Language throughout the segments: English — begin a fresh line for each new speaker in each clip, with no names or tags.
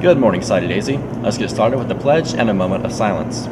Good morning, Sighty Daisy. Let's get started with the pledge and a moment of silence.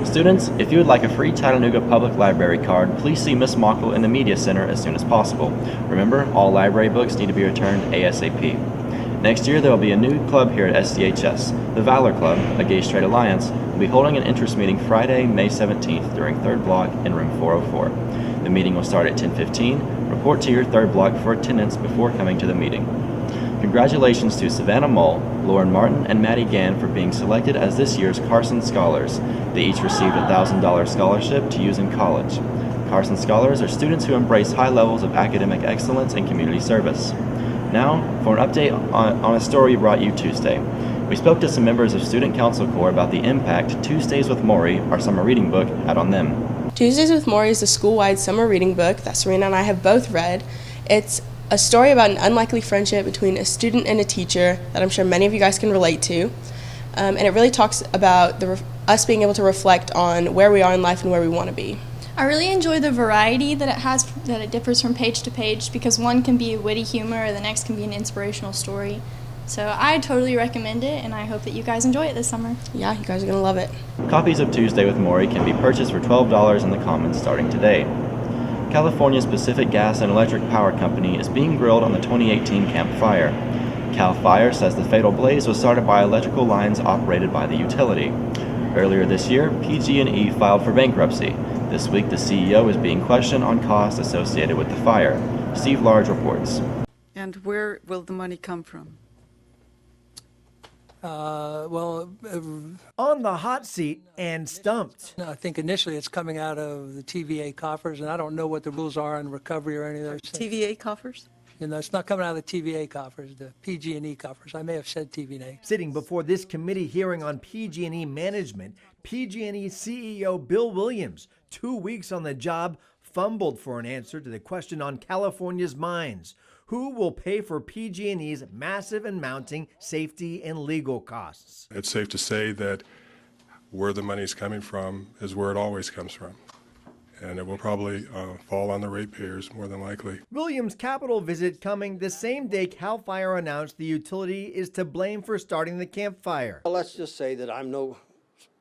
Students, if you would like a free Chattanooga Public Library card, please see Miss Mockle in the Media Center as soon as possible. Remember, all library books need to be returned ASAP. Next year, there will be a new club here at SDHS. The Valor Club, a gay straight alliance, will be holding an interest meeting Friday, May 17th during 3rd block in room 404. The meeting will start at 10:15. Report to your 3rd block for attendance before coming to the meeting. Congratulations to Savannah Mull, Lauren Martin, and Maddie Gann for being selected as this year's Carson Scholars. They each received a $1,000 scholarship to use in college. Carson Scholars are students who embrace high levels of academic excellence and community service. Now, for an update on a story we brought you Tuesday. We spoke to some members of Student Council Corps about the impact Tuesdays with Maury, our summer reading book, had on them.
Tuesdays with Maury is a school-wide summer reading book that Serena and I have both read. It's a story about an unlikely friendship between a student and a teacher that I'm sure many of you guys can relate to. And it really talks about us being able to reflect on where we are in life and where we want to be.
I really enjoy the variety that it has, that it differs from page to page, because one can be witty humor, the next can be an inspirational story. So I totally recommend it, and I hope that you guys enjoy it this summer.
Yeah, you guys are going to love it.
Copies of Tuesday with Maury can be purchased for $12 in the Commons starting today. California's Pacific Gas and Electric Power Company is being grilled on the 2018 Camp Fire. CAL FIRE says the fatal blaze was started by electrical lines operated by the utility. Earlier this year, PG&E filed for bankruptcy. This week, the CEO is being questioned on costs associated with the fire. Steve Large reports.
And where will the money come from?
On the hot seat and stumped.
I think initially it's coming out of the TVA coffers, and I don't know what the rules are on recovery or any of those things.
TVA coffers?
You know, it's not coming out of the TVA coffers, the PG&E coffers. I may have said TVA.
Sitting before this committee hearing on PG&E management, PG&E CEO Bill Williams, 2 weeks on the job, fumbled for an answer to the question on California's minds. Who will pay for PG&E's massive and mounting safety and legal costs?
It's safe to say that where the money's coming from is where it always comes from. And it will probably fall on the ratepayers more than likely.
Williams' Capitol visit coming the same day CAL FIRE announced the utility is to blame for starting the campfire.
Well, let's just say that I'm no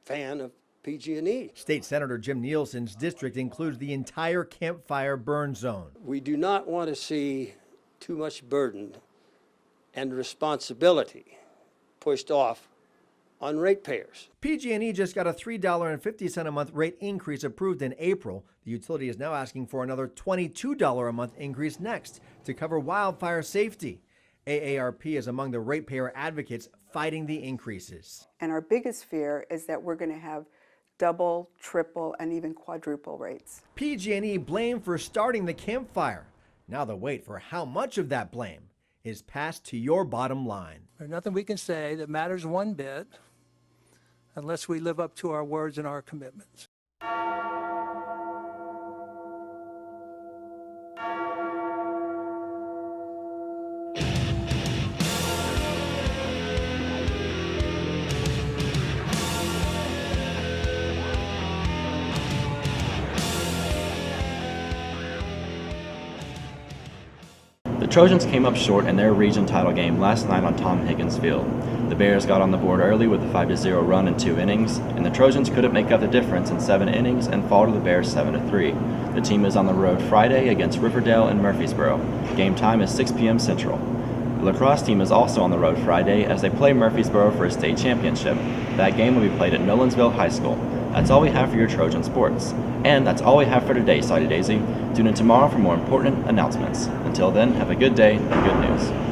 fan of PG&E.
State Senator Jim Nielsen's district includes the entire campfire burn zone.
We do not want to see too much burden and responsibility pushed off on ratepayers.
PG&E just got a $3.50 a month rate increase approved in April. The utility is now asking for another $22 a month increase next to cover wildfire safety. AARP is among the ratepayer advocates fighting the increases.
And our biggest fear is that we're going to have double, triple, and even quadruple rates.
PG&E blamed for starting the campfire. Now the wait for how much of that blame is passed to your bottom line.
There's nothing we can say that matters one bit unless we live up to our words and our commitments.
The Trojans came up short in their region title game last night on Tom Higgins Field. The Bears got on the board early with a 5-0 run in 2 innings, and the Trojans couldn't make up the difference in 7 innings and fall to the Bears 7-3. The team is on the road Friday against Riverdale and Murfreesboro. Game time is 6 p.m. Central. The lacrosse team is also on the road Friday as they play Murfreesboro for a state championship. That game will be played at Nolensville High School. That's all we have for your Trojan sports. And that's all we have for today, Sighty Daisy. Tune in tomorrow for more important announcements. Until then, have a good day and good news.